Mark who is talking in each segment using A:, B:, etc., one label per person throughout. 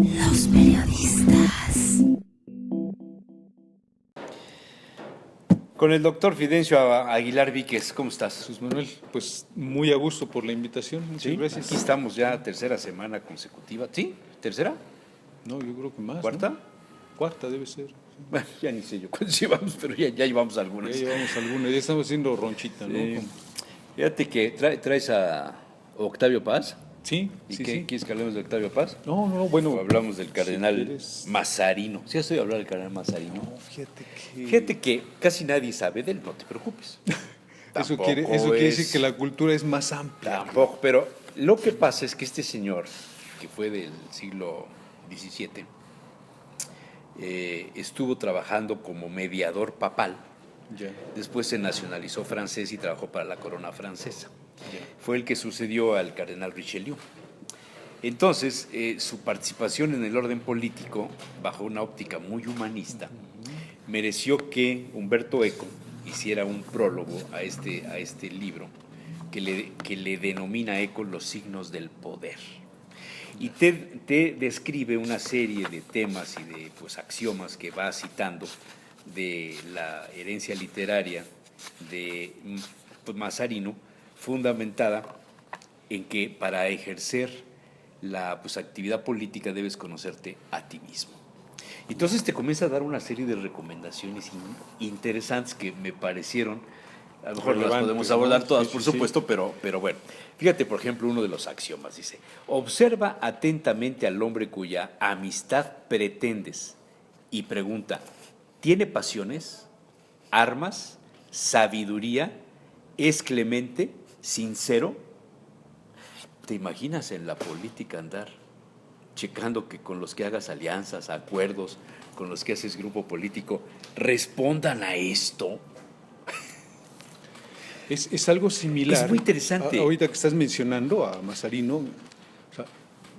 A: Los periodistas.
B: Con el doctor Fidencio Aguilar Víquez, ¿cómo estás?
C: Jesús Manuel, pues muy a gusto por la invitación, muchas
B: Sí,
C: gracias.
B: aquí estamos ya tercera semana consecutiva. ¿Sí? ¿Tercera?
C: No, yo creo que más.
B: ¿Cuarta?
C: ¿no? Cuarta debe ser.
B: Bueno, ya ni sé yo cuántos llevamos, pero ya llevamos algunas.
C: Ya llevamos alguna, ya estamos haciendo ronchita, ¿no?
B: Sí.
C: Como-
B: Fíjate que traes a Octavio Paz.
C: Sí,
B: ¿Y
C: sí,
B: qué?
C: sí.
B: ¿Quieres que hablemos de Octavio Paz?
C: No,
B: O
C: bueno.
B: hablamos del cardenal
C: si quieres-
B: Mazarino. ¿Sí has oído hablar del cardenal Mazarino?
C: No, fíjate que...
B: Fíjate que casi nadie sabe de él, no te preocupes.
C: Eso
B: Tampoco
C: quiere decir
B: es-
C: que la cultura es más amplia.
B: Tampoco, pero lo que pasa es que este señor, que fue del siglo XVII, estuvo trabajando como mediador papal,
C: Ya,
B: después se nacionalizó francés y trabajó para la corona francesa.
C: ya.
B: Fue el que sucedió al cardenal Richelieu. Entonces, su participación en el orden político, bajo una óptica muy humanista, mereció que Humberto Eco hiciera un prólogo a este libro que le denomina a Eco los signos del poder. Y te describe una serie de temas y de axiomas que va citando de la herencia literaria de Mazarino, fundamentada en que para ejercer la actividad política debes conocerte a ti mismo. Entonces te comienza a dar una serie de recomendaciones interesantes que me parecieron, a lo mejor no las
C: Relevantes,
B: podemos abordar
C: ¿no?
B: todas,
C: Sí,
B: por
C: sí,
B: supuesto, pero bueno. Fíjate, por ejemplo, uno de los axiomas dice: observa atentamente al hombre cuya amistad pretendes y pregunta, ¿tiene pasiones, armas, sabiduría, es clemente, sincero? ¿Te imaginas en la política andar checando que con los que hagas alianzas, acuerdos, con los que haces grupo político, respondan a esto?
C: Es algo similar.
B: Es muy interesante.
C: Ahorita que estás mencionando a Mazarino, o sea,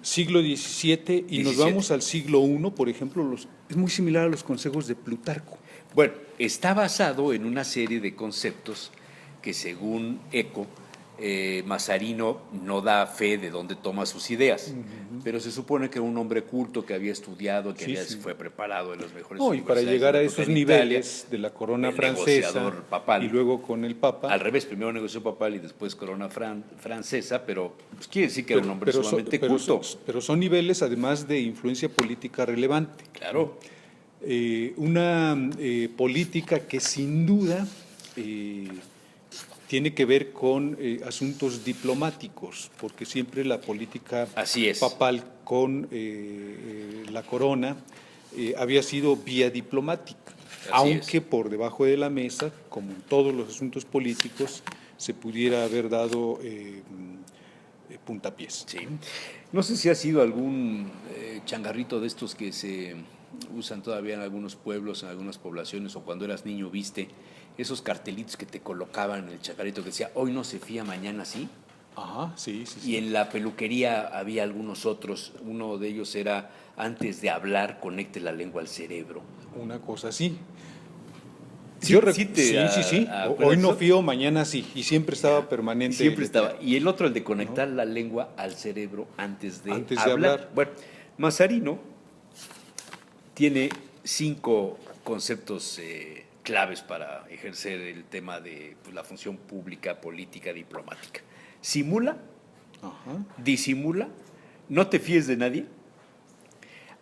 C: siglo XVII y nos
B: 17.
C: vamos al siglo I, por ejemplo, es muy similar a los consejos de Plutarco.
B: Bueno, está basado en una serie de conceptos que, según Eco, Mazarino no da fe de dónde toma sus ideas, pero se supone que era un hombre culto que había estudiado, que
C: Sí.
B: fue preparado en los mejores
C: No, y para
B: universidades
C: llegar a
B: de la época
C: esos
B: en
C: niveles
B: Italia,
C: de la corona
B: el
C: francesa
B: negociador papal.
C: y luego con el Papa.
B: Al revés, primero negocio papal y después corona francesa, pero quiere decir que era un hombre sumamente culto.
C: Pero son niveles además de influencia política relevante.
B: Claro.
C: Una política que sin duda tiene que ver con asuntos diplomáticos, porque siempre la política
B: Así es.
C: papal con la corona había sido vía diplomática, aunque por debajo de la mesa, como en todos los asuntos políticos, se pudiera haber dado puntapiés.
B: Sí. No sé si ha sido algún changarrito de estos que se usan todavía en algunos pueblos, en algunas poblaciones, o cuando eras niño viste esos cartelitos que te colocaban en el changarrito que decía, hoy no se fía, mañana sí.
C: Ajá, sí.
B: Y en la peluquería había algunos otros. Uno de ellos era, antes de hablar, conecte la lengua al cerebro.
C: Una cosa así.
B: Sí,
C: Sí. Hoy no fío, mañana sí. Y siempre estaba permanente.
B: Siempre estaba. Y el otro, el de conectar la lengua al cerebro antes de hablar. Bueno, Mazarino tiene 5 conceptos claves para ejercer el tema de la función pública, política, diplomática. Simula,
C: Ajá.
B: disimula, no te fíes de nadie,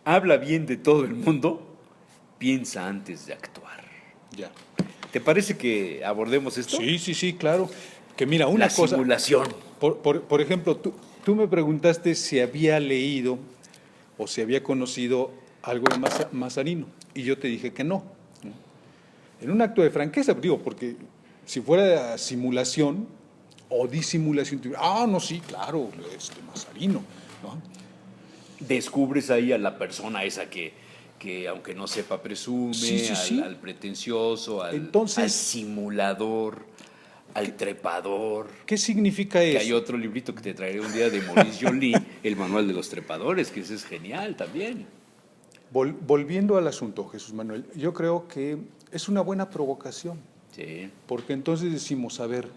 B: habla bien de todo el mundo, piensa antes de actuar.
C: Ya.
B: ¿Te parece que abordemos esto?
C: Sí, claro. Que mira, una
B: La
C: cosa.
B: simulación.
C: Por ejemplo, tú me preguntaste si había leído o si había conocido algo de Mazarino. Y yo te dije que no. En un acto de franqueza, digo, porque si fuera simulación o disimulación, no, sí, claro, Mazarino, ¿no?
B: Descubres ahí a la persona esa que aunque no sepa, presume,
C: Sí.
B: Al pretencioso,
C: Entonces,
B: al simulador, al trepador.
C: ¿qué significa
B: Que
C: eso?
B: hay otro librito que te traeré un día de Maurice Joly, El manual de los trepadores, que ese es genial también.
C: Volviendo al asunto, Jesús Manuel, yo creo que es una buena provocación,
B: Sí.
C: porque entonces decimos, a ver,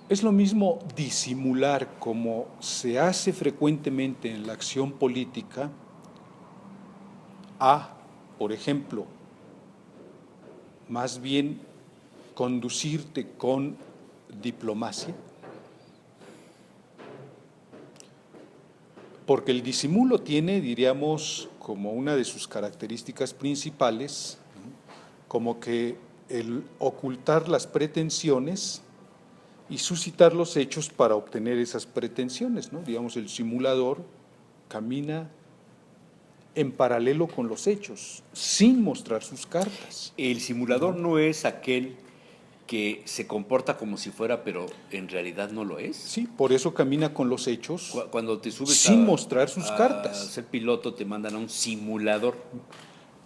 C: Es lo mismo disimular, como se hace frecuentemente en la acción política, a, por ejemplo, más bien conducirte con diplomacia, porque el disimulo tiene, diríamos, como una de sus características principales, ¿no?, como que el ocultar las pretensiones y suscitar los hechos para obtener esas pretensiones, ¿no? Digamos, el simulador camina en paralelo con los hechos, sin mostrar sus cartas.
B: El simulador no es aquel que se comporta como si fuera, pero en realidad no lo es.
C: Sí, por eso camina con los hechos,
B: Cuando te subes
C: sin mostrar sus
B: a
C: cartas.
B: ser piloto, te mandan a un simulador.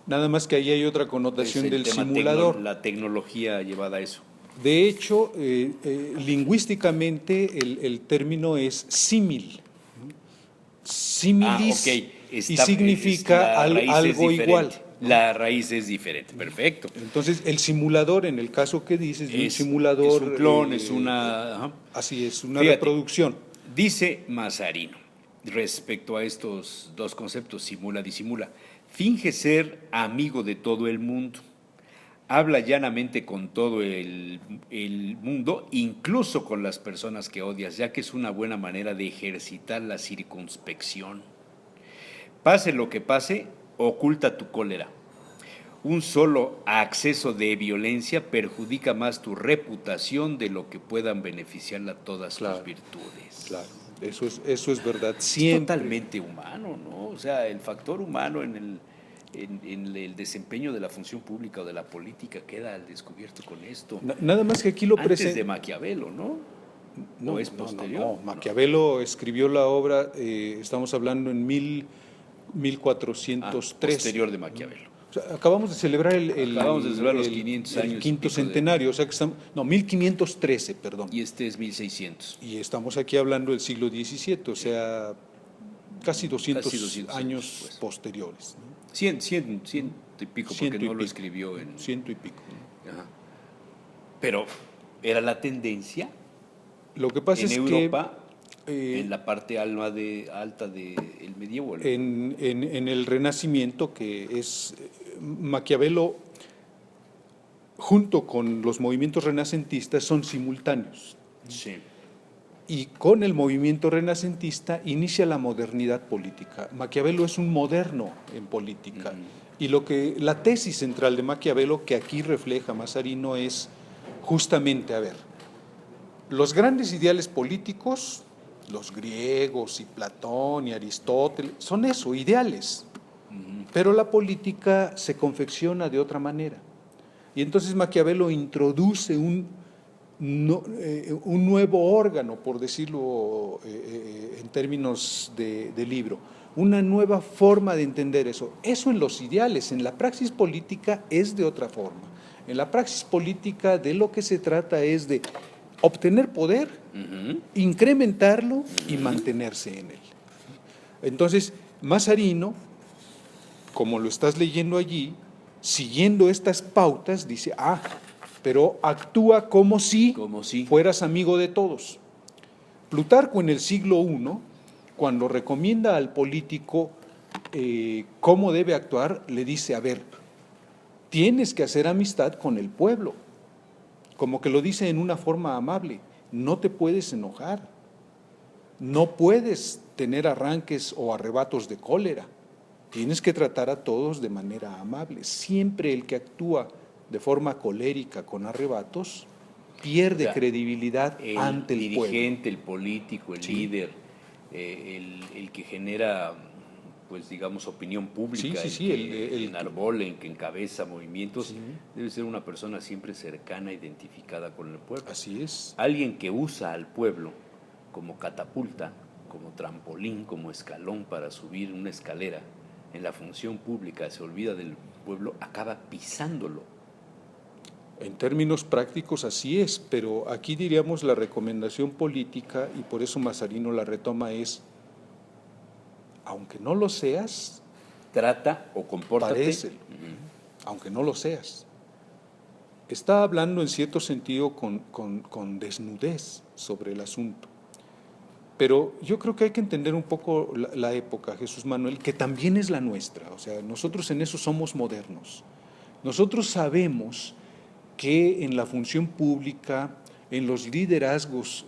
C: Nada más que ahí hay otra
B: Es
C: connotación
B: el
C: del
B: tema
C: simulador.
B: la tecnología llevada a eso.
C: De hecho, lingüísticamente el término es símil, ¿no? Similis, y significa
B: la raíz es
C: algo
B: diferente.
C: igual, ¿no?
B: La raíz es diferente, perfecto.
C: Entonces, el simulador, en el caso que dices, de un
B: Es
C: simulador…
B: un clon, es una… ajá.
C: Así es, una
B: Fíjate,
C: reproducción.
B: Dice Mazarino, respecto a estos dos conceptos, simula, disimula, finge ser amigo de todo el mundo, habla llanamente con todo el mundo, incluso con las personas que odias, ya que es una buena manera de ejercitar la circunspección. Pase lo que pase, oculta tu cólera. Un solo acceso de violencia perjudica más tu reputación de lo que puedan beneficiarla todas tus virtudes.
C: Claro, eso es verdad.
B: Es
C: Siempre.
B: totalmente humano, ¿no? O sea, el factor humano en el desempeño de la función pública o de la política queda al descubierto con esto.
C: Nada más que aquí lo
B: Antes de
C: presenta.
B: Maquiavelo, ¿no?
C: No,
B: ¿O es posterior?
C: No. Maquiavelo escribió la obra, estamos hablando en 1403.
B: Posterior de Maquiavelo.
C: O sea, acabamos de celebrar
B: Acabamos de celebrar los 500 años
C: el
B: y
C: quinto
B: pico
C: centenario, o sea que estamos, no, 1513, perdón.
B: Y este es 1600.
C: Y estamos aquí hablando del siglo XVII, o sea, casi 200 años
B: pues.
C: posteriores, ¿no?
B: 100 y pico, porque no lo
C: pico.
B: escribió en…
C: Ciento y pico.
B: Ajá. Pero era la tendencia
C: Lo que pasa
B: en
C: es
B: Europa,
C: que
B: en la parte alta del medievo. ¿No?
C: en el Renacimiento, que es Maquiavelo, junto con los movimientos renacentistas, son simultáneos.
B: Sí.
C: Y con el movimiento renacentista inicia la modernidad política. Maquiavelo es un moderno en política. Y la tesis central de Maquiavelo, que aquí refleja Mazarino, es justamente, a ver, los grandes ideales políticos, los griegos y Platón y Aristóteles, son eso, ideales. Pero la política se confecciona de otra manera. Y entonces Maquiavelo introduce un nuevo órgano, por decirlo en términos de libro, una nueva forma de entender eso. Eso en los ideales, en la praxis política es de otra forma. En la praxis política de lo que se trata es de obtener poder, incrementarlo y mantenerse en él. Entonces, Mazarino, como lo estás leyendo allí, siguiendo estas pautas, dice, pero actúa como si fueras amigo de todos. Plutarco en el siglo I, cuando recomienda al político cómo debe actuar, le dice, a ver, tienes que hacer amistad con el pueblo, como que lo dice en una forma amable, no te puedes enojar, no puedes tener arranques o arrebatos de cólera, tienes que tratar a todos de manera amable. Siempre el que actúa de forma colérica, con arrebatos, pierde credibilidad ante el pueblo. El
B: dirigente, el político, el líder, el que genera, pues digamos, opinión pública, el que enarbola, el que encabeza movimientos, debe ser una persona siempre cercana, identificada con el pueblo.
C: Así es.
B: Alguien que usa al pueblo como catapulta, como trampolín, como escalón para subir una escalera en la función pública, se olvida del pueblo, acaba pisándolo.
C: En términos prácticos así es, pero aquí diríamos la recomendación política, y por eso Mazarino la retoma, es, aunque no lo seas,
B: trata o compórtate.
C: Aunque no lo seas. está hablando en cierto sentido con desnudez sobre el asunto. Pero yo creo que hay que entender un poco la época, Jesús Manuel, que también es la nuestra. O sea, nosotros en eso somos modernos. Nosotros sabemos que en la función pública, en los liderazgos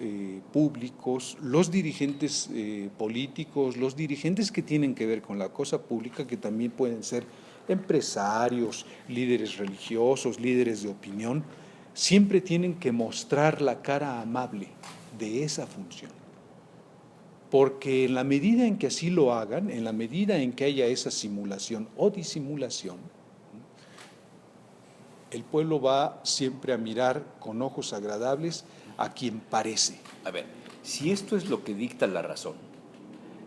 C: públicos, los dirigentes políticos, los dirigentes que tienen que ver con la cosa pública, que también pueden ser empresarios, líderes religiosos, líderes de opinión, siempre tienen que mostrar la cara amable de esa función. Porque en la medida en que así lo hagan, en la medida en que haya esa simulación o disimulación, el pueblo va siempre a mirar con ojos agradables a quien parece.
B: A ver, si esto es lo que dicta la razón,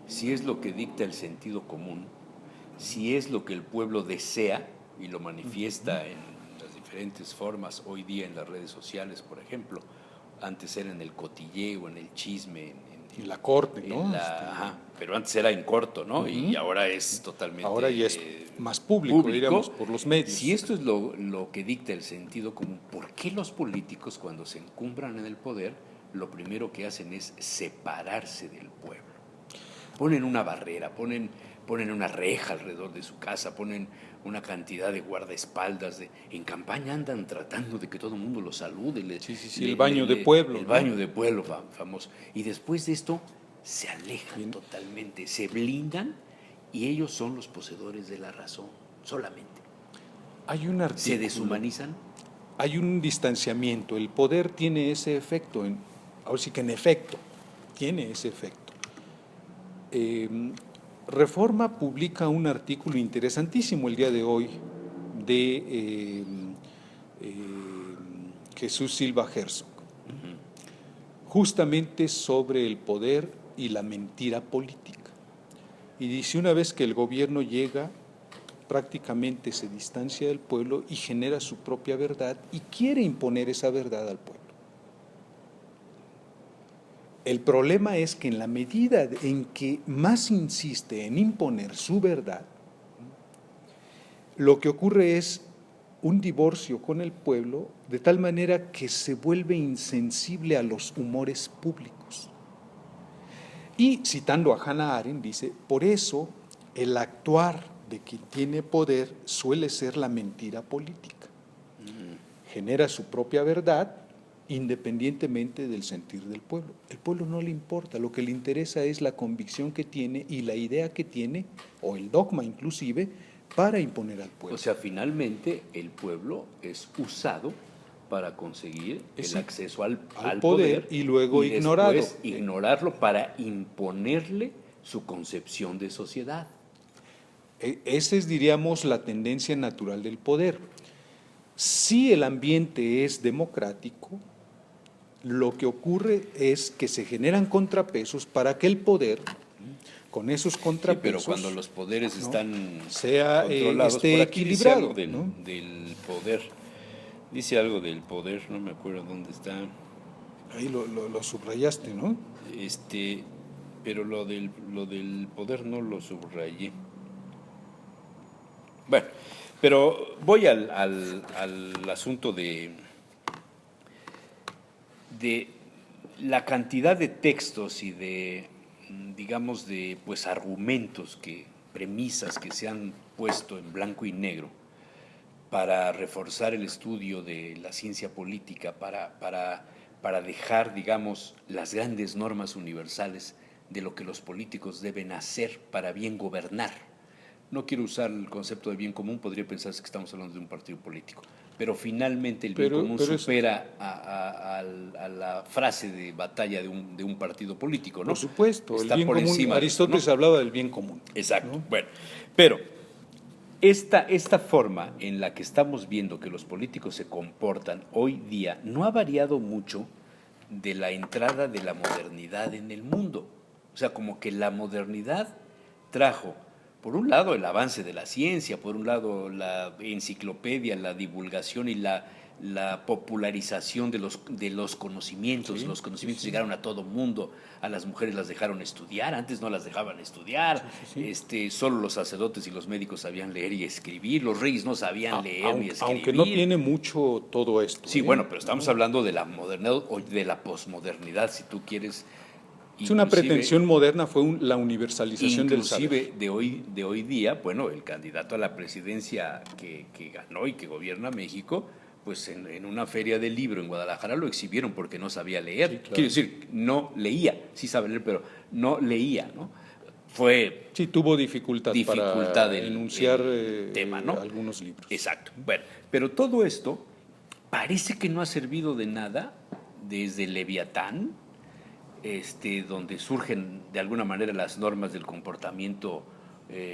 B: si es lo que dicta el sentido común, si es lo que el pueblo desea y lo manifiesta en las diferentes formas hoy día en las redes sociales, por ejemplo, antes era en el cotilleo, en el chisme,
C: en la corte, ¿no?
B: Pero antes era en corto, ¿no? Y ahora es totalmente...
C: Ahora ya es más público, diríamos, por los medios.
B: Si esto es lo que dicta el sentido común, ¿por qué los políticos cuando se encumbran en el poder, lo primero que hacen es separarse del pueblo? Ponen una barrera, ponen una reja alrededor de su casa, ponen una cantidad de guardaespaldas. En campaña andan tratando de que todo el mundo los salude.
C: El baño de pueblo.
B: El baño de pueblo famoso. Y después de esto se alejan totalmente, se blindan y ellos son los poseedores de la razón, solamente.
C: Hay un artículo,
B: ¿se deshumanizan?
C: Hay un distanciamiento. El poder tiene ese efecto. Ahora sí que en efecto, tiene ese efecto. Reforma publica un artículo interesantísimo el día de hoy de Jesús Silva Herzog, justamente sobre el poder y la mentira política. Y dice, una vez que el gobierno llega, prácticamente se distancia del pueblo y genera su propia verdad y quiere imponer esa verdad al pueblo. El problema es que en la medida en que más insiste en imponer su verdad, lo que ocurre es un divorcio con el pueblo de tal manera que se vuelve insensible a los humores públicos. Y citando a Hannah Arendt dice, por eso el actuar de quien tiene poder suele ser la mentira política. Genera su propia verdad independientemente del sentir del pueblo. El pueblo no le importa, lo que le interesa es la convicción que tiene y la idea que tiene, o el dogma inclusive, para imponer al pueblo.
B: O sea, finalmente el pueblo es usado para conseguir el acceso al poder
C: y luego ignorado.
B: Después ignorarlo para imponerle su concepción de sociedad.
C: Esa es, diríamos, la tendencia natural del poder. Si el ambiente es democrático, lo que ocurre es que se generan contrapesos para que el poder, con esos contrapesos…
B: Sí, pero cuando los poderes están
C: controlados, esté equilibrado.
B: Del poder, dice algo del poder, no me acuerdo dónde está.
C: Ahí lo subrayaste, ¿no?
B: Pero lo del poder no lo subrayé. Bueno, pero voy al asunto de la cantidad de textos y de, digamos, de pues argumentos, premisas que se han puesto en blanco y negro para reforzar el estudio de la ciencia política, para dejar, digamos, las grandes normas universales de lo que los políticos deben hacer para bien gobernar. No quiero usar el concepto de bien común, podría pensarse que estamos hablando de un partido político, pero finalmente el bien común supera a la frase de batalla de un partido político, ¿no?
C: Por supuesto,
B: está
C: el bien
B: por
C: común,
B: encima,
C: Aristóteles, ¿no?, hablaba del bien común.
B: Exacto,
C: ¿no?
B: Bueno, pero esta forma en la que estamos viendo que los políticos se comportan hoy día no ha variado mucho de la entrada de la modernidad en el mundo. O sea, como que la modernidad trajo, por un lado, el avance de la ciencia, por un lado, la enciclopedia, la divulgación y la la popularización de los conocimientos.
C: Sí,
B: Los conocimientos
C: sí, sí.
B: llegaron a todo mundo. A las mujeres las dejaron estudiar, antes no las dejaban estudiar. Solo los sacerdotes y los médicos sabían leer y escribir. Los reyes no sabían leer ni escribir.
C: Aunque no tiene mucho todo esto.
B: Sí, bueno, pero estamos hablando de la modernidad o de la posmodernidad, si tú quieres.
C: Es una
B: Inclusive-
C: pretensión moderna, fue la universalización del saber.
B: Inclusive de hoy día, bueno, el candidato a la presidencia que ganó y que gobierna México, pues en una feria del libro en Guadalajara lo exhibieron porque no sabía leer.
C: Sí, claro.
B: Quiero decir, no leía, sí sabe leer, pero no leía, ¿no? Fue
C: Sí, tuvo dificultad para
B: el
C: enunciar
B: tema, ¿no?
C: algunos libros.
B: Exacto. Bueno, pero todo esto parece que no ha servido de nada desde Leviatán, donde surgen de alguna manera las normas del comportamiento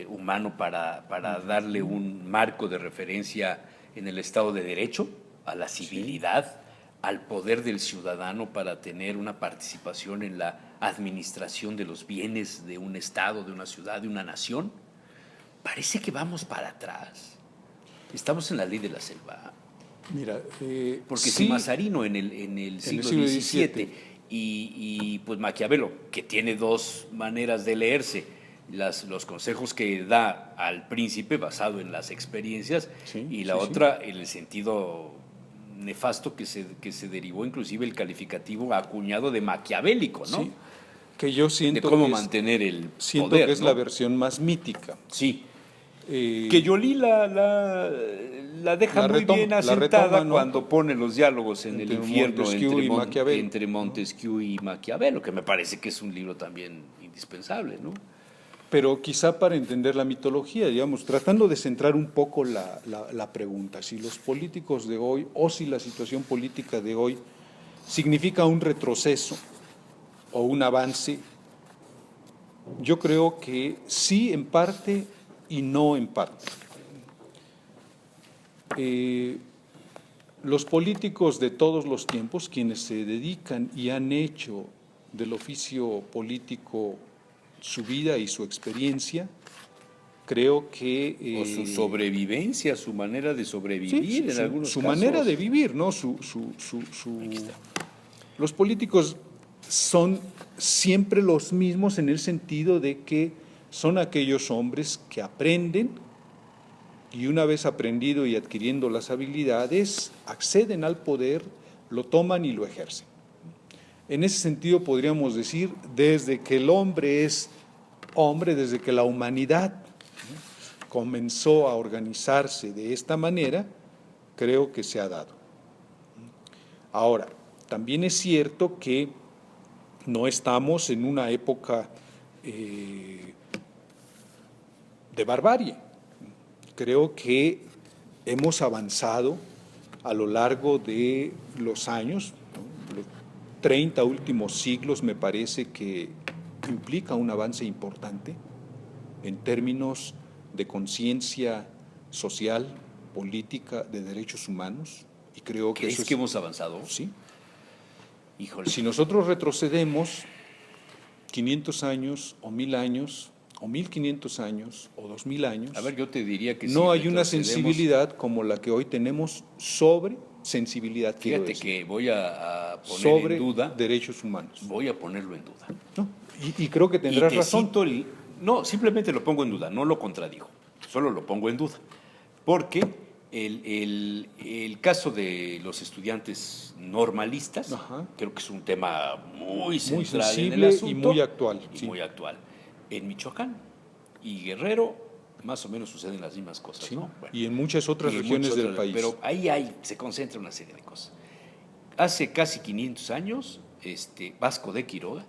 B: humano para darle un marco de referencia en el Estado de Derecho, a la civilidad, al poder del ciudadano para tener una participación en la administración de los bienes de un Estado, de una ciudad, de una nación. Parece que vamos para atrás. Estamos en la ley de la selva.
C: Mira,
B: Porque
C: sí,
B: si Mazarino en el siglo XVII y pues Maquiavelo, que tiene dos maneras de leerse, los consejos que da al príncipe basado en las experiencias
C: Sí,
B: y la
C: sí,
B: otra en el sentido nefasto que se derivó inclusive el calificativo acuñado de maquiavélico, ¿no?
C: sí, que yo
B: De
C: siento
B: cómo
C: que
B: mantener el
C: siento
B: poder,
C: que es
B: ¿no?
C: la versión más mítica.
B: Sí.
C: Eh,
B: Que Joly la deja
C: La
B: muy
C: retoma,
B: bien
C: la
B: asentada
C: retoma, ¿no?
B: cuando pone los diálogos en el
C: Entre
B: infierno
C: Montesquieu y Maquiavelo.
B: entre Montesquieu y Maquiavelo, que me parece que es un libro también indispensable, ¿no?
C: Pero quizá para entender la mitología, digamos, tratando de centrar un poco la pregunta, si los políticos de hoy o si la situación política de hoy significa un retroceso o un avance, yo creo que sí en parte y no en parte. Los políticos de todos los tiempos, quienes se dedican y han hecho del oficio político su vida y su experiencia, creo que...
B: O su sobrevivencia, su manera de sobrevivir
C: sí,
B: en algunos
C: su
B: casos.
C: manera de vivir, ¿no? Los políticos son siempre los mismos en el sentido de que son aquellos hombres que aprenden y una vez aprendido y adquiriendo las habilidades, acceden al poder, lo toman y lo ejercen. En ese sentido podríamos decir, desde que el hombre es hombre, desde que la humanidad comenzó a organizarse de esta manera, creo que se ha dado. Ahora, también es cierto que no estamos en una época de barbarie. Creo que hemos avanzado a lo largo de los años, ¿no? Los 30 últimos siglos me parece que implica un avance importante en términos de conciencia social, política, de derechos humanos, y creo que
B: ¿Crees
C: eso es,
B: que hemos avanzado?
C: sí.
B: Híjole.
C: Si nosotros retrocedemos 500 años o 1000 años o 1500 años o 2000 años,
B: A ver, yo te diría que
C: no
B: si
C: hay una
B: retrocedemos-
C: sensibilidad como la que hoy tenemos sobre sensibilidad, quiero
B: Fíjate
C: decir,
B: que voy a poner
C: sobre
B: en duda,
C: derechos humanos.
B: voy a ponerlo en duda.
C: ¿No? Y creo que tendrás
B: Y te
C: razón.
B: cito no, simplemente lo pongo en duda, no lo contradigo, solo lo pongo en duda. Porque el caso de los estudiantes normalistas,
C: Ajá.
B: creo que es un tema muy
C: Muy
B: central en el
C: sensible
B: asunto.
C: y muy actual.
B: Y
C: Sí.
B: muy actual. En Michoacán y Guerrero, más o menos suceden las mismas cosas,
C: Sí,
B: ¿no? Bueno,
C: y en muchas otras
B: y en
C: regiones
B: muchas
C: del
B: otras,
C: país.
B: Pero ahí se concentra una serie de cosas. Hace casi 500 años, Vasco de Quiroga,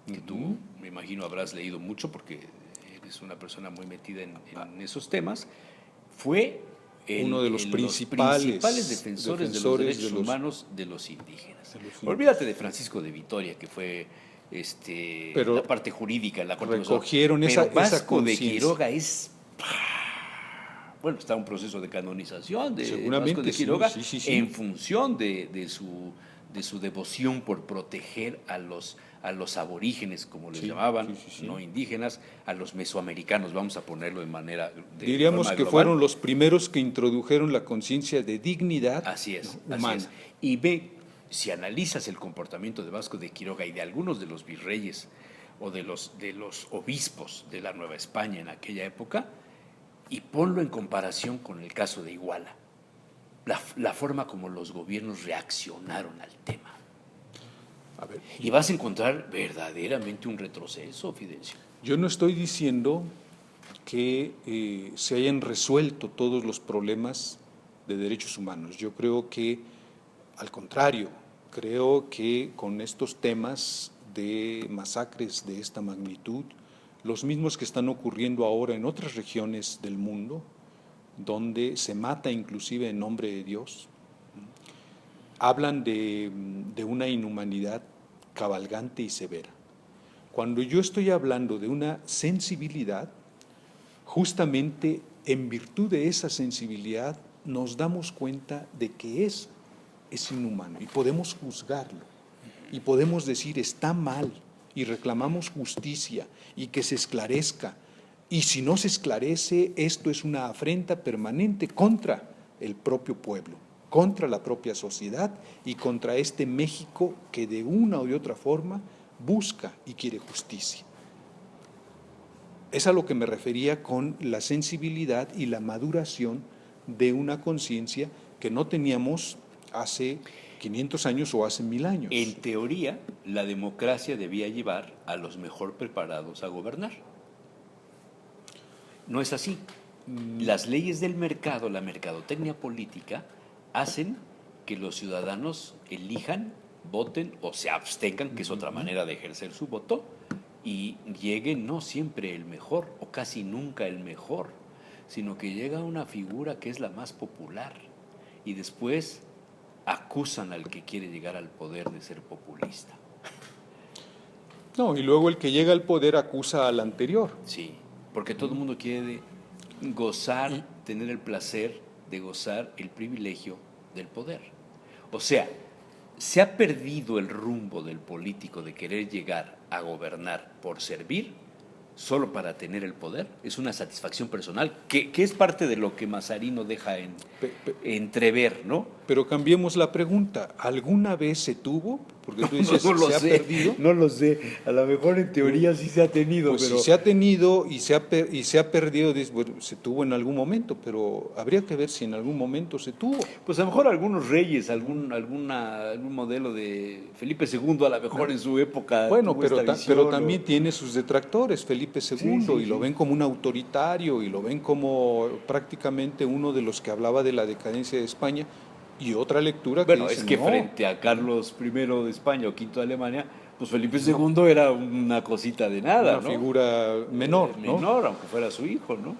B: que tú me imagino habrás leído mucho porque eres una persona muy metida en esos temas, fue
C: uno de los principales
B: defensores de los
C: defensores
B: derechos
C: de los-
B: humanos de los indígenas.
C: de los indígenas.
B: Olvídate de Francisco de Vitoria, que fue
C: Pero
B: la parte jurídica, la Corte
C: recogieron
B: Constitucional.
C: esa
B: Pero Vasco de
C: conciencia.
B: Quiroga es... Bueno, está un proceso de canonización de
C: Seguramente,
B: Vasco de
C: sí,
B: Quiroga
C: sí.
B: en función de su devoción por proteger a a los aborígenes, como les
C: Sí,
B: llamaban,
C: sí.
B: no indígenas, a los mesoamericanos, vamos a ponerlo de manera
C: Diríamos
B: forma
C: que
B: global.
C: fueron los primeros que introdujeron la conciencia de dignidad,
B: Así es,
C: ¿no?,
B: así
C: humana.
B: es. Y ve, si analizas el comportamiento de Vasco de Quiroga y de algunos de los virreyes o de los obispos de la Nueva España en aquella época, y ponlo en comparación con el caso de Iguala, la forma como los gobiernos reaccionaron al tema.
C: A ver,
B: Y vas a encontrar verdaderamente un retroceso, Fidencio.
C: yo no estoy diciendo que se hayan resuelto todos los problemas de derechos humanos. Yo creo que, al contrario, creo que con estos temas de masacres de esta magnitud, los mismos que están ocurriendo ahora en otras regiones del mundo, donde se mata inclusive en nombre de Dios, hablan de una inhumanidad cabalgante y severa. Cuando yo estoy hablando de una sensibilidad, justamente en virtud de esa sensibilidad nos damos cuenta de que es inhumano y podemos juzgarlo y podemos decir está mal y reclamamos justicia y que se esclarezca, y si no se esclarece esto es una afrenta permanente contra el propio pueblo, contra la propia sociedad y contra este México que de una u otra forma busca y quiere justicia. Es a lo que me refería con la sensibilidad y la maduración de una conciencia que no teníamos hace 500 años o hace 1000 años.
B: En teoría, la democracia debía llevar a los mejor preparados a gobernar. No es así. Las leyes del mercado, la mercadotecnia política, hacen que los ciudadanos elijan, voten o se abstengan, que es otra manera de ejercer su voto, y llegue no siempre el mejor o casi nunca el mejor, sino que llega una figura que es la más popular y después acusan al que quiere llegar al poder de ser populista.
C: No, y luego el que llega al poder acusa al anterior.
B: Sí, porque todo el mundo quiere gozar, tener el placer de gozar el privilegio del poder. O sea, se ha perdido el rumbo del político de querer llegar a gobernar por servir, solo para tener el poder. Es una satisfacción personal, que es parte de lo que Mazarino deja entrever, ¿no?
C: Pero cambiemos la pregunta, ¿alguna vez se tuvo? Porque tú dices,
B: no lo
C: ¿se ha
B: sé,
C: perdido?
B: No lo sé, a lo mejor en teoría sí se ha tenido,
C: Pues
B: pero...
C: si se ha tenido y se ha perdido, bueno, se tuvo en algún momento, pero habría que ver si en algún momento se tuvo.
B: Pues a lo mejor algunos reyes, algún modelo de Felipe II, a lo mejor en su época.
C: Bueno,
B: tuvo esta visión,
C: pero también tiene sus detractores, Felipe II,
B: Sí,
C: y lo ven como un autoritario, y lo ven como prácticamente uno de los que hablaba de la decadencia de España, y otra lectura que
B: bueno,
C: dice,
B: es que
C: no,
B: frente a Carlos I de España o V de Alemania, pues Felipe II era una cosita de nada,
C: una
B: ¿no?
C: figura menor, ¿no?
B: Menor, aunque fuera su hijo, ¿no?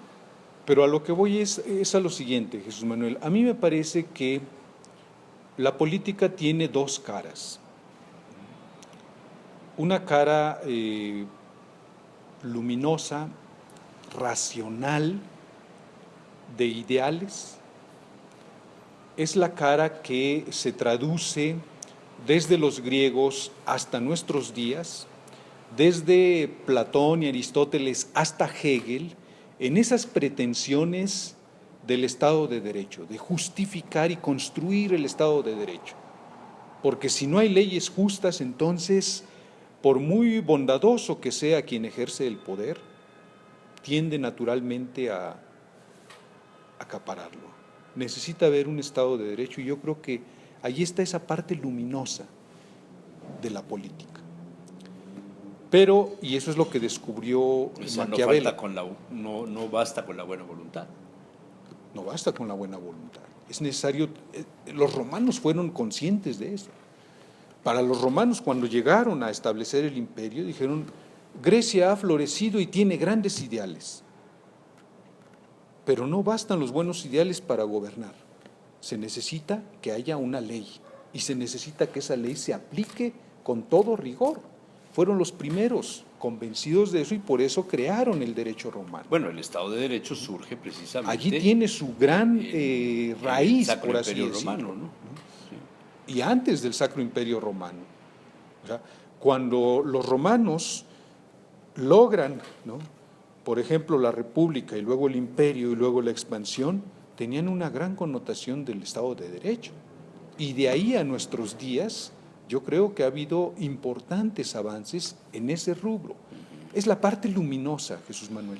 C: Pero a lo que voy es a lo siguiente, Jesús Manuel. A mí me parece que la política tiene dos caras. Una cara luminosa, racional, de ideales. Es la cara que se traduce desde los griegos hasta nuestros días, desde Platón y Aristóteles hasta Hegel, en esas pretensiones del Estado de Derecho, de justificar y construir el Estado de Derecho. Porque si no hay leyes justas, entonces, por muy bondadoso que sea quien ejerce el poder, tiende naturalmente a acapararlo. Necesita haber un Estado de Derecho y yo creo que allí está esa parte luminosa de la política. Pero, y eso es lo que descubrió
B: O sea,
C: Maquiavelo.
B: no basta con la buena voluntad.
C: No basta con la buena voluntad. Es necesario, los romanos fueron conscientes de eso. Para los romanos, cuando llegaron a establecer el imperio, dijeron, Grecia ha florecido y tiene grandes ideales. Pero no bastan los buenos ideales para gobernar. Se necesita que haya una ley y se necesita que esa ley se aplique con todo rigor. Fueron los primeros convencidos de eso y por eso crearon el derecho romano.
B: Bueno, el Estado de Derecho surge precisamente...
C: Allí tiene su gran raíz,
B: el Sacro
C: por así
B: Imperio
C: decirlo.
B: Romano, ¿no?
C: Y antes del Sacro Imperio Romano. O sea, cuando los romanos logran, ¿no?, por ejemplo, la República y luego el Imperio y luego la expansión, tenían una gran connotación del Estado de Derecho. Y de ahí a nuestros días, yo creo que ha habido importantes avances en ese rubro. Es la parte luminosa, Jesús Manuel,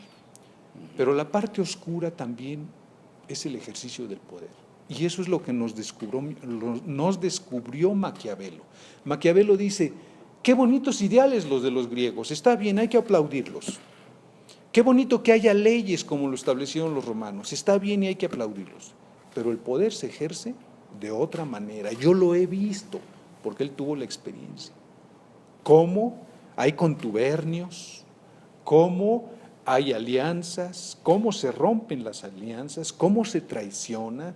C: pero la parte oscura también es el ejercicio del poder. Y eso es lo que nos descubrió Maquiavelo. Maquiavelo dice, qué bonitos ideales los de los griegos, está bien, hay que aplaudirlos. Qué bonito que haya leyes como lo establecieron los romanos, está bien y hay que aplaudirlos. Pero el poder se ejerce de otra manera. Yo lo he visto, porque él tuvo la experiencia. Cómo hay contubernios, cómo hay alianzas, cómo se rompen las alianzas, cómo se traicionan,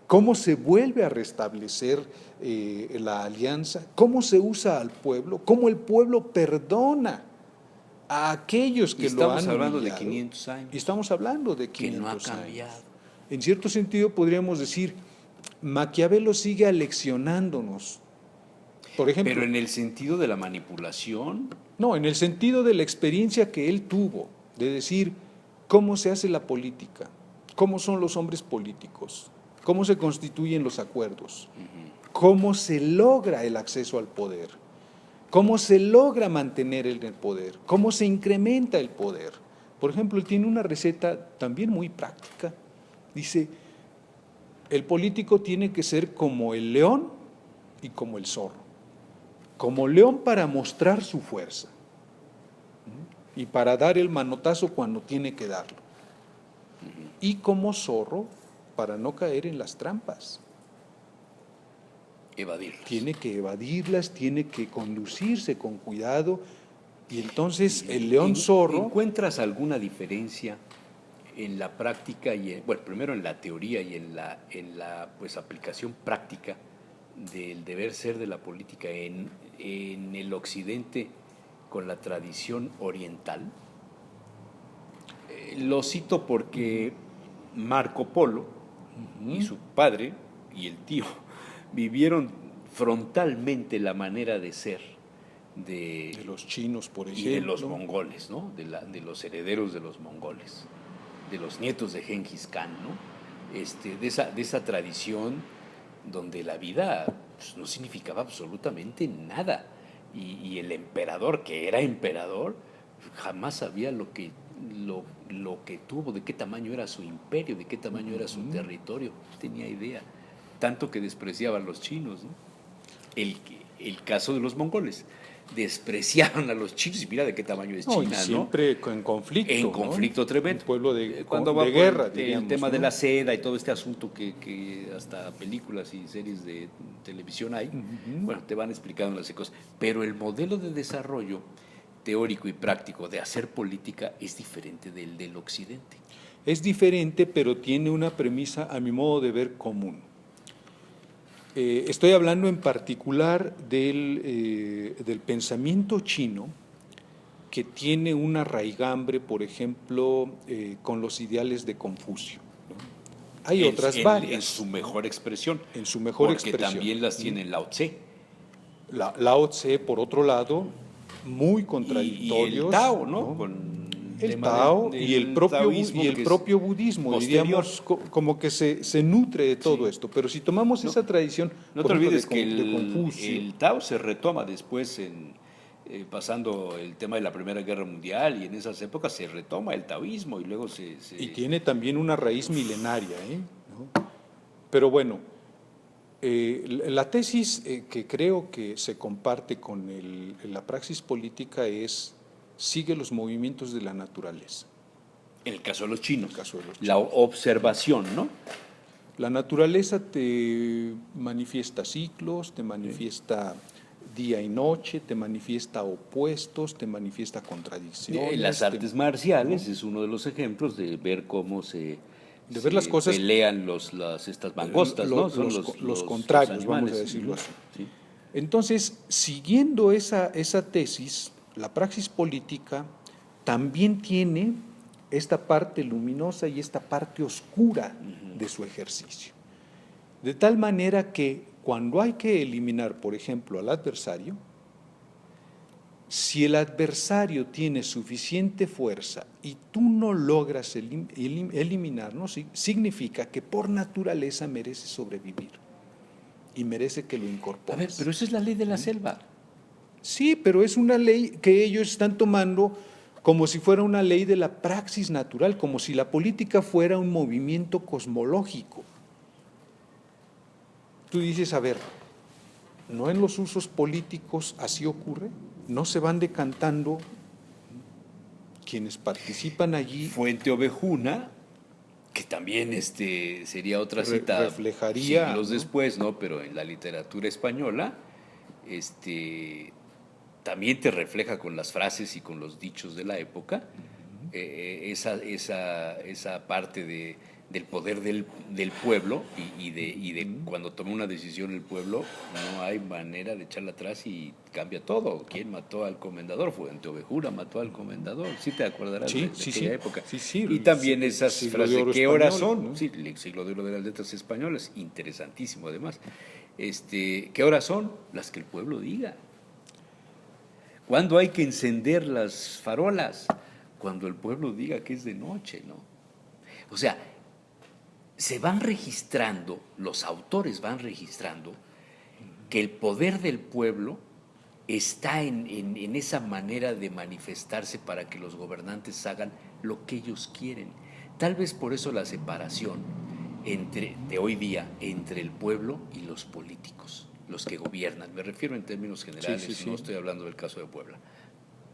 C: cómo se vuelve a restablecer la alianza, cómo se usa al pueblo, cómo el pueblo perdona a aquellos que lo han
B: Estamos hablando de
C: humillado.
B: 500 años.
C: Y estamos hablando de 500
B: que no ha
C: años.
B: cambiado.
C: En cierto sentido podríamos decir, Maquiavelo sigue aleccionándonos. Por ejemplo,
B: Pero en el sentido de la manipulación,
C: no, en el sentido de la experiencia que él tuvo, de decir cómo se hace la política, cómo son los hombres políticos, cómo se constituyen los acuerdos, cómo se logra el acceso al poder, cómo se logra mantener el poder, cómo se incrementa el poder. Por ejemplo, él tiene una receta también muy práctica. Dice, el político tiene que ser como el león y como el zorro. Como león para mostrar su fuerza y para dar el manotazo cuando tiene que darlo. Y como zorro para no caer en las trampas.
B: evadirlas.
C: Tiene que evadirlas, tiene que conducirse con cuidado. Y entonces el león zorro…
B: ¿Encuentras alguna diferencia en la práctica y bueno, primero en la teoría y en la pues aplicación práctica del deber ser de la política en el occidente con la tradición oriental? Lo cito porque Marco Polo y su padre y el tío vivieron frontalmente la manera de ser de
C: los chinos, por ejemplo.
B: y de los mongoles, ¿no? De los herederos de los mongoles, de los nietos de Genghis Khan, ¿no? De esa tradición donde la vida pues, no significaba absolutamente nada. Y el emperador, que era emperador, jamás sabía lo que tuvo, de qué tamaño era su imperio, de qué tamaño era su territorio, no tenía idea. Tanto que despreciaban a los chinos, ¿no? El caso de los mongoles. Despreciaban a los chinos y mira de qué tamaño es China, ¿no?
C: Siempre en conflicto.
B: En conflicto, ¿no? Tremendo.
C: Un pueblo de
B: guerra,
C: diríamos,
B: el tema
C: ¿no?
B: de la seda y todo este asunto que hasta películas y series de televisión hay, bueno, te van explicando las cosas. Pero el modelo de desarrollo teórico y práctico de hacer política es diferente del occidente.
C: Es diferente, pero tiene una premisa, a mi modo de ver, común. Estoy hablando en particular del pensamiento chino, que tiene una raigambre, por ejemplo, con los ideales de Confucio, ¿no? Hay otras varias.
B: En su mejor expresión.
C: En su mejor expresión.
B: Porque también las tiene Lao Tse.
C: Lao Tse, por otro lado, muy contradictorios.
B: Y el Tao, ¿no? Con
C: el Tao y el propio budismo,
B: posterior.
C: diríamos, como que se nutre de todo esto. Pero si tomamos esa tradición,
B: no te olvides que
C: de Confucio,
B: el Tao se retoma después pasando el tema de la Primera Guerra Mundial, y en esas épocas se retoma el taoísmo y luego
C: y tiene también una raíz milenaria, ¿no? Pero bueno, la tesis que creo que se comparte con la praxis política es: sigue los movimientos de la naturaleza.
B: En el caso de los chinos. La
C: chinos.
B: observación, ¿no?
C: La naturaleza te manifiesta ciclos, te manifiesta día y noche, te manifiesta opuestos, te manifiesta contradicciones.
B: Las artes marciales, ¿no? Es uno de los ejemplos de ver cómo
C: ver las cosas,
B: pelean estas mangostas, ¿no?
C: Son los contrarios, los vamos a decirlo así. Sí. Entonces, siguiendo esa tesis, la praxis política también tiene esta parte luminosa y esta parte oscura de su ejercicio. De tal manera que cuando hay que eliminar, por ejemplo, al adversario, Si el adversario tiene suficiente fuerza y tú no logras eliminarlo, significa que por naturaleza merece sobrevivir y merece que lo
B: A ver,
C: incorpores.
B: pero esa es la ley de la selva.
C: Sí, pero es una ley que ellos están tomando como si fuera una ley de la praxis natural, como si la política fuera un movimiento cosmológico. Tú dices, a ver, ¿no en los usos políticos así ocurre? ¿No se van decantando quienes participan allí?
B: Fuente Ovejuna, que también sería otra cita
C: reflejaría,
B: siglos
C: ¿no?
B: después, ¿no? Pero en la literatura española, también te refleja con las frases y con los dichos de la época, esa parte del poder del pueblo y de cuando toma una decisión el pueblo, no hay manera de echarla atrás y cambia todo. ¿Quién mató al comendador? Fuente Ovejuna mató al comendador. ¿Sí te acordarás de aquella época?
C: Sí,
B: y también esas
C: siglo de
B: frases,
C: oro
B: ¿qué horas
C: español,
B: son?
C: ¿no?
B: Sí, el siglo de oro de las letras españolas, interesantísimo además. ¿Qué horas son? Las que el pueblo diga. ¿Cuándo hay que encender las farolas? Cuando el pueblo diga que es de noche, ¿no? O sea, se van registrando, los autores van registrando que el poder del pueblo está en esa manera de manifestarse para que los gobernantes hagan lo que ellos quieren. Tal vez por eso la separación de hoy día entre el pueblo y los políticos, los que gobiernan. Me refiero en términos generales, no estoy hablando del caso de Puebla,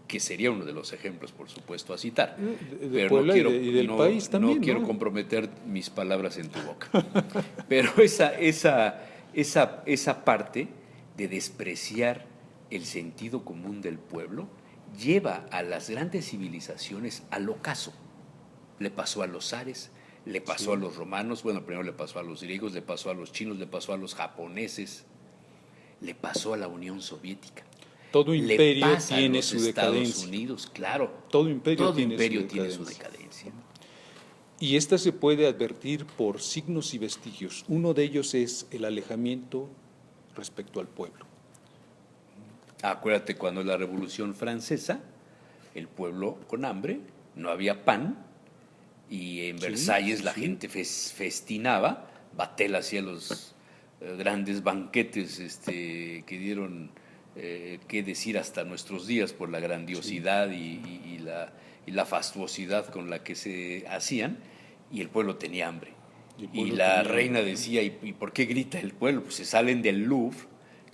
B: que sería uno de los ejemplos, por supuesto, a citar.
C: De Puebla
B: no quiero,
C: y del país también,
B: no quiero comprometer mis palabras en tu boca. Pero esa parte de despreciar el sentido común del pueblo lleva a las grandes civilizaciones al ocaso. Le pasó a los zares, le pasó a los romanos, bueno, primero le pasó a los griegos, le pasó a los chinos, le pasó a los japoneses, le pasó a la Unión Soviética.
C: Todo imperio tiene
B: su
C: su
B: Estados
C: decadencia.
B: Unidos, claro.
C: Todo imperio
B: tiene
C: su
B: su decadencia.
C: Y esta se puede advertir por signos y vestigios. Uno de ellos es el alejamiento respecto al pueblo.
B: Acuérdate cuando la Revolución Francesa, el pueblo con hambre, no había pan, y en Versalles la gente festinaba, Vatel hacía los grandes banquetes que dieron qué decir hasta nuestros días por la grandiosidad y la fastuosidad con la que se hacían, y el pueblo tenía hambre. Y la reina decía, ¿y por qué grita el pueblo? Pues se salen del Louvre,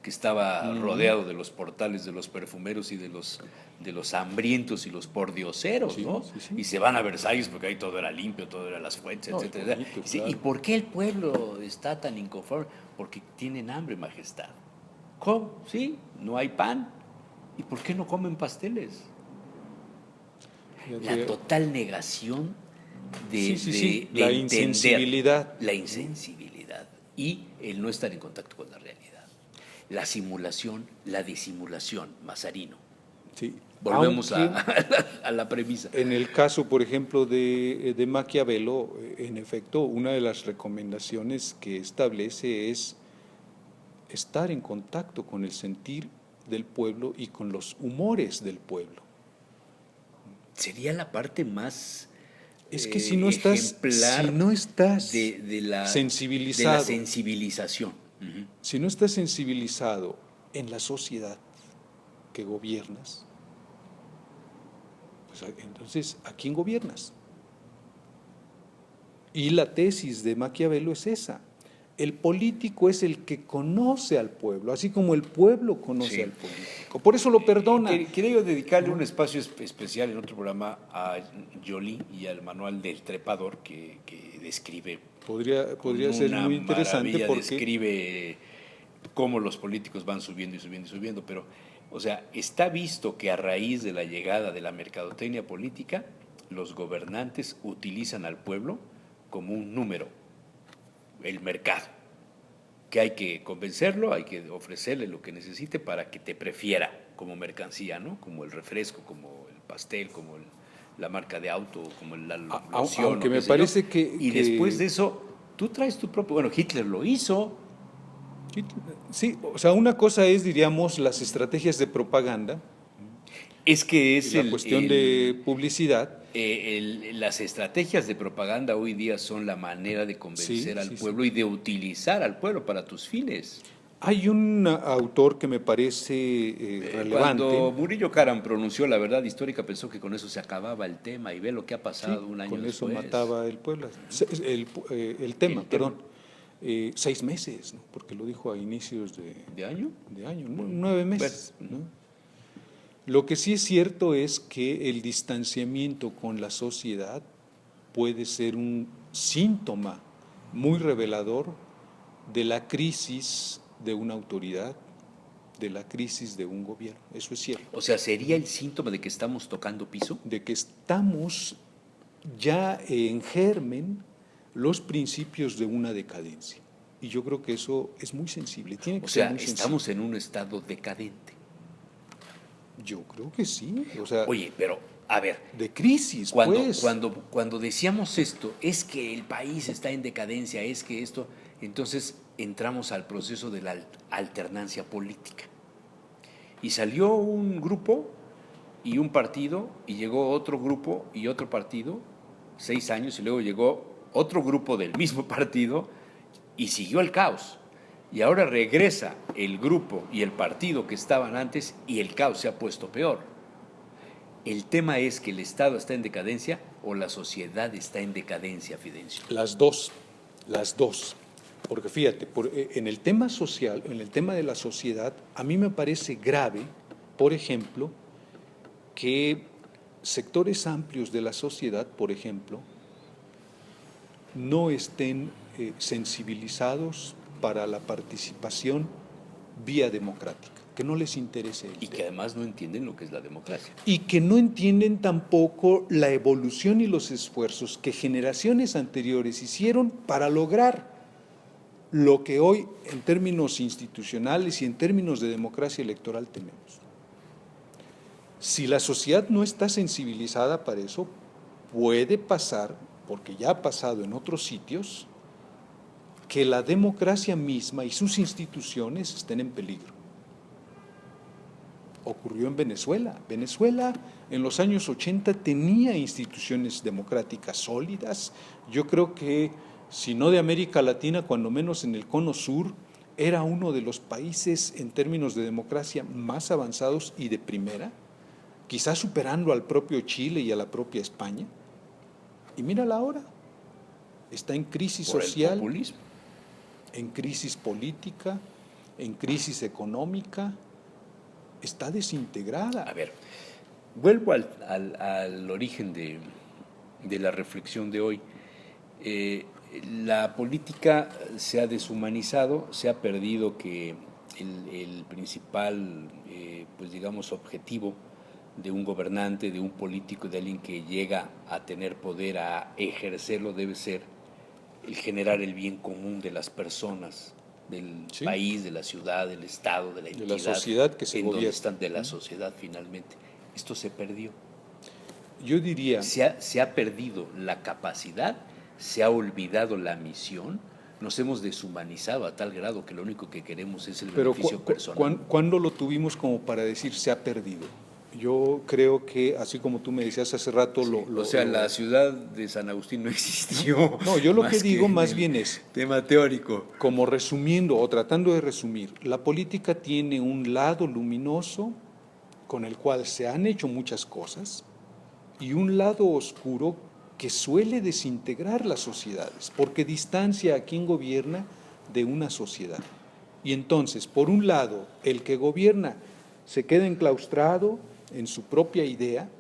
B: que estaba rodeado de los portales de los perfumeros y de los hambrientos y los pordioseros, ¿no? Y se van a Versalles porque ahí todo era limpio, todo era las fuentes, etcétera. Claro. ¿Y por qué el pueblo está tan inconforme? Porque tienen hambre, majestad. ¿Cómo? Sí, no hay pan. ¿Y por qué no comen pasteles? La total negación de
C: la insensibilidad.
B: La insensibilidad y el no estar en contacto con la realidad. La simulación, la disimulación, Mazarino.
C: Sí.
B: Volvemos a la premisa.
C: En el caso, por ejemplo, de Maquiavelo, en efecto, una de las recomendaciones que establece es estar en contacto con el sentir del pueblo y con los humores del pueblo.
B: Sería la parte más
C: es que si no estás
B: de la
C: sensibilizado,
B: de la sensibilización.
C: Si no estás sensibilizado en la sociedad que gobiernas, pues entonces, ¿a quién gobiernas? Y la tesis de Maquiavelo es esa. El político es el que conoce al pueblo, así como el pueblo conoce al político. Por eso lo perdona.
B: Quería dedicarle un espacio especial en otro programa a Joly y al manual del trepador que describe.
C: Podría ser muy interesante porque
B: describe cómo los políticos van subiendo y subiendo y subiendo, pero, o sea, está visto que a raíz de la llegada de la mercadotecnia política, los gobernantes utilizan al pueblo como un número, el mercado, que hay que convencerlo, hay que ofrecerle lo que necesite para que te prefiera como mercancía, ¿no? Como el refresco, como el pastel, como la marca de auto, como la loción.
C: Aunque me parece que...
B: Y después de eso, tú traes tu propio... Bueno, Hitler lo hizo.
C: Sí, o sea, una cosa es, diríamos, las estrategias de propaganda.
B: Es que es
C: la cuestión de publicidad.
B: las estrategias de propaganda hoy día son la manera de convencer
C: Sí,
B: al
C: sí,
B: pueblo
C: sí.
B: y de utilizar al pueblo para tus fines.
C: Hay un autor que me parece relevante.
B: Cuando Murillo Karam pronunció la verdad histórica, pensó que con eso se acababa el tema y ve lo que ha
C: Sí,
B: pasado un año
C: con eso
B: después.
C: mataba el pueblo, el tema,
B: El tema.
C: perdón. 6 meses, ¿no? Porque lo dijo a inicios
B: ¿De año?
C: de año, 9 meses, ¿no? Lo que sí es cierto es que el distanciamiento con la sociedad puede ser un síntoma muy revelador de la crisis de una autoridad, de la crisis de un gobierno. Eso es cierto.
B: O sea, ¿sería el síntoma de que estamos tocando piso?
C: De que estamos ya en germen los principios de una decadencia. Y yo creo que eso es muy sensible, tiene que
B: O
C: ser
B: sea,
C: muy
B: estamos
C: sensible.
B: en un estado decadente.
C: Yo creo que sí, o sea,
B: Oye, pero, a ver,
C: de crisis,
B: cuando,
C: pues.
B: cuando decíamos esto, es que el país está en decadencia, es que esto, entonces entramos al proceso de la alternancia política. Y salió un grupo y un partido, y llegó otro grupo y otro partido, 6 años, y luego llegó otro grupo del mismo partido, y siguió el caos. Y ahora regresa el grupo y el partido que estaban antes, y el caos se ha puesto peor. El tema es que el Estado está en decadencia o la sociedad está en decadencia, Fidencio.
C: Las dos, las dos. Porque fíjate, en el tema social, en el tema de la sociedad, a mí me parece grave, por ejemplo, que sectores amplios de la sociedad, por ejemplo, no estén sensibilizados para la participación vía democrática, que no les interese el
B: Y que
C: tema.
B: además no entienden lo que es la democracia.
C: Y que no entienden tampoco la evolución y los esfuerzos que generaciones anteriores hicieron para lograr lo que hoy en términos institucionales y en términos de democracia electoral tenemos. Si la sociedad no está sensibilizada para eso, puede pasar, porque ya ha pasado en otros sitios, que la democracia misma y sus instituciones estén en peligro. Ocurrió en Venezuela. Venezuela en los años 80 tenía instituciones democráticas sólidas. Yo creo que, si no de América Latina, cuando menos en el cono sur, era uno de los países en términos de democracia más avanzados y de primera, quizás superando al propio Chile y a la propia España. Y mírala ahora, está en crisis
B: Por
C: social,
B: el populismo.
C: en crisis política, en crisis económica, está desintegrada.
B: A ver, vuelvo al origen de la reflexión de hoy. La política se ha deshumanizado, se ha perdido que el principal, pues digamos, objetivo de un gobernante, de un político, de alguien que llega a tener poder, a ejercerlo, debe ser el generar el bien común de las personas, del
C: Sí.
B: país, de la ciudad, del Estado, de la entidad,
C: sociedad que se
B: en donde
C: gobierna.
B: están, de la sociedad finalmente. Esto se perdió.
C: Yo diría,
B: Se ha perdido la capacidad, se ha olvidado la misión, nos hemos deshumanizado a tal grado que lo único que queremos es el
C: pero
B: beneficio personal.
C: ¿cuándo lo tuvimos como para decir se ha perdido? Yo creo que, así como tú me decías hace rato,
B: Sí, o sea, la ciudad de San Agustín no existió.
C: No, yo lo
B: más
C: que digo
B: en
C: más
B: el
C: bien es,
B: tema teórico.
C: como resumiendo o tratando de resumir, la política tiene un lado luminoso con el cual se han hecho muchas cosas y un lado oscuro que suele desintegrar las sociedades, porque distancia a quien gobierna de una sociedad. Y entonces, por un lado, el que gobierna se queda enclaustrado en su propia idea,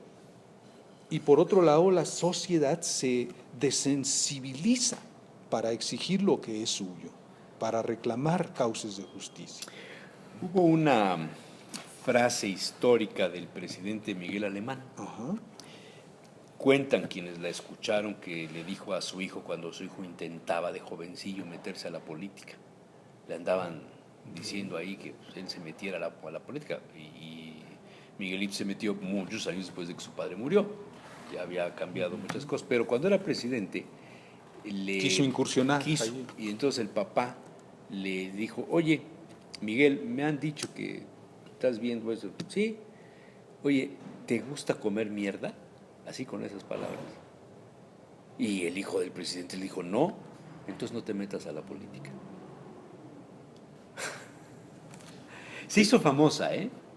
C: y por otro lado, la sociedad se desensibiliza para exigir lo que es suyo, para reclamar causas de justicia.
B: Hubo una frase histórica del presidente Miguel Alemán.
C: Ajá.
B: Cuentan quienes la escucharon que le dijo a su hijo cuando su hijo intentaba de jovencillo meterse a la política. Le andaban diciendo ahí que pues, él se metiera a la política y Miguelito se metió muchos años después de que su padre murió. Ya había cambiado muchas cosas, pero cuando era presidente
C: Quiso incursionar allí.
B: y entonces el papá le dijo, oye, Miguel, me han dicho que estás viendo eso. Sí, oye, ¿te gusta comer mierda? Así con esas palabras. Y el hijo del presidente le dijo, no, entonces no te metas a la política. Se hizo famosa,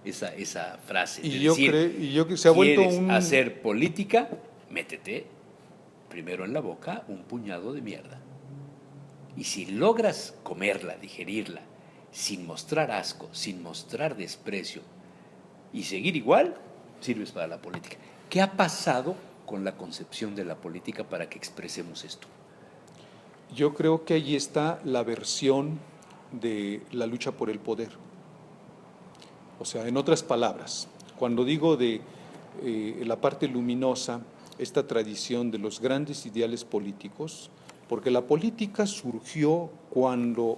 B: esa frase.
C: Y
B: de
C: yo
B: decir,
C: creo, y yo que se ha vuelto
B: ¿quieres
C: un...
B: hacer política? Métete primero en la boca un puñado de mierda. Y si logras comerla, digerirla, sin mostrar asco, sin mostrar desprecio, y seguir igual, sirves para la política. ¿Qué ha pasado con la concepción de la política para que expresemos esto?
C: Yo creo que allí está la versión de la lucha por el poder. O sea, en otras palabras, cuando digo de la parte luminosa, esta tradición de los grandes ideales políticos, porque la política surgió cuando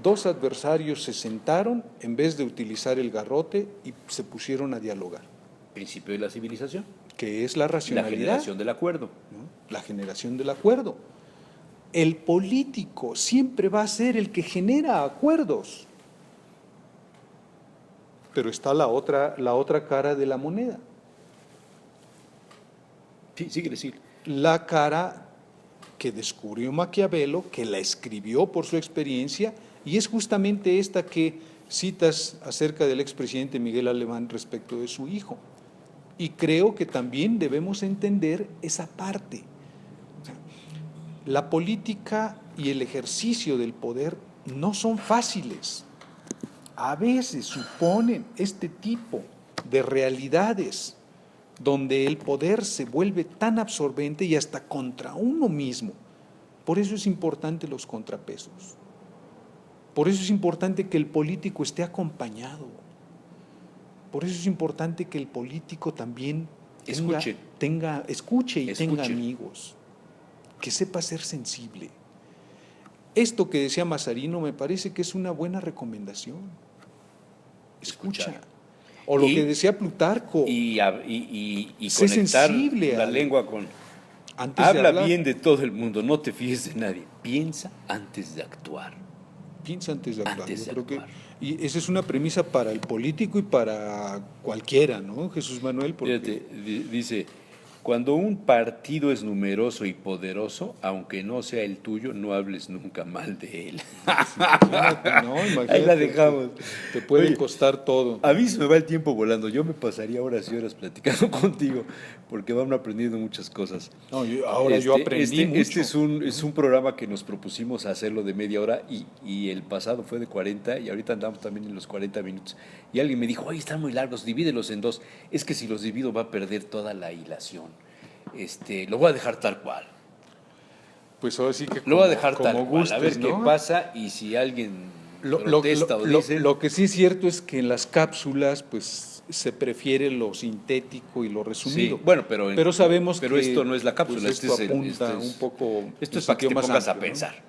C: dos adversarios se sentaron en vez de utilizar el garrote y se pusieron a dialogar.
B: Principio de la civilización.
C: Que es la racionalidad.
B: La generación del acuerdo.
C: ¿No? La generación del acuerdo. El político siempre va a ser el que genera acuerdos. Pero está la otra cara de la moneda.
B: Sí, sigue.
C: La cara que descubrió Maquiavelo, que la escribió por su experiencia, y es justamente esta que citas acerca del expresidente Miguel Alemán respecto de su hijo. Y creo que también debemos entender esa parte. O sea, la política y el ejercicio del poder no son fáciles. A veces suponen este tipo de realidades donde el poder se vuelve tan absorbente y hasta contra uno mismo. Por eso es importante los contrapesos. Por eso es importante que el político esté acompañado. Por eso es importante que el político también escuche y tenga amigos, que sepa ser sensible. Esto que decía Mazarino me parece que es una buena recomendación. Escucha. O lo que decía Plutarco.
B: Y
C: sé
B: conectar
C: sensible
B: la lengua con... Habla bien de todo el mundo, no te fíes de nadie. Piensa antes de actuar.
C: Piensa antes de actuar.
B: Antes de
C: Yo creo
B: actuar.
C: Y esa es una premisa para el político y para cualquiera, ¿no, Jesús Manuel? Porque...
B: Fíjate, dice, cuando un partido es numeroso y poderoso, aunque no sea el tuyo, no hables nunca mal de él.
C: Imagínate,
B: ahí la dejamos.
C: Te puede
B: Oye,
C: costar todo.
B: A mí se me va el tiempo volando. Yo me pasaría horas y horas platicando contigo, porque van aprendiendo muchas cosas.
C: No, yo aprendí mucho.
B: Este es un programa que nos propusimos hacerlo de media hora y el pasado fue de 40 y ahorita andamos también en los 40 minutos. Y alguien me dijo, ay, están muy largos, divídelos en dos. Es que si los divido va a perder toda la hilación. Lo voy a dejar tal cual.
C: Pues ahora sí que
B: lo voy a dejar tal cual,
C: gustes,
B: a ver
C: ¿no?
B: qué pasa y si alguien protesta o dice...
C: Lo que sí es cierto es que en las cápsulas pues se prefiere lo sintético y lo resumido.
B: Sí, bueno, pero
C: sabemos
B: pero
C: que
B: esto no es la cápsula,
C: pues, esto apunta un poco.
B: Esto es para que te pongas a pensar.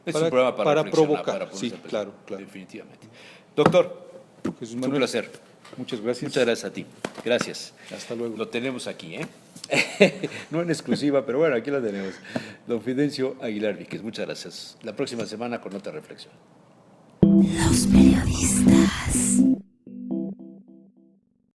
B: Es un programa para
C: provocar.
B: Para
C: sí, claro.
B: Definitivamente. Doctor,
C: Jesús
B: un
C: Manuel,
B: placer.
C: Muchas gracias.
B: Muchas gracias a ti. Gracias.
C: Hasta luego.
B: Lo tenemos aquí, ¿eh? No en exclusiva, pero bueno, aquí lo tenemos. Don Fidencio Aguilar Víquez, muchas gracias. La próxima semana con otra reflexión.
A: Los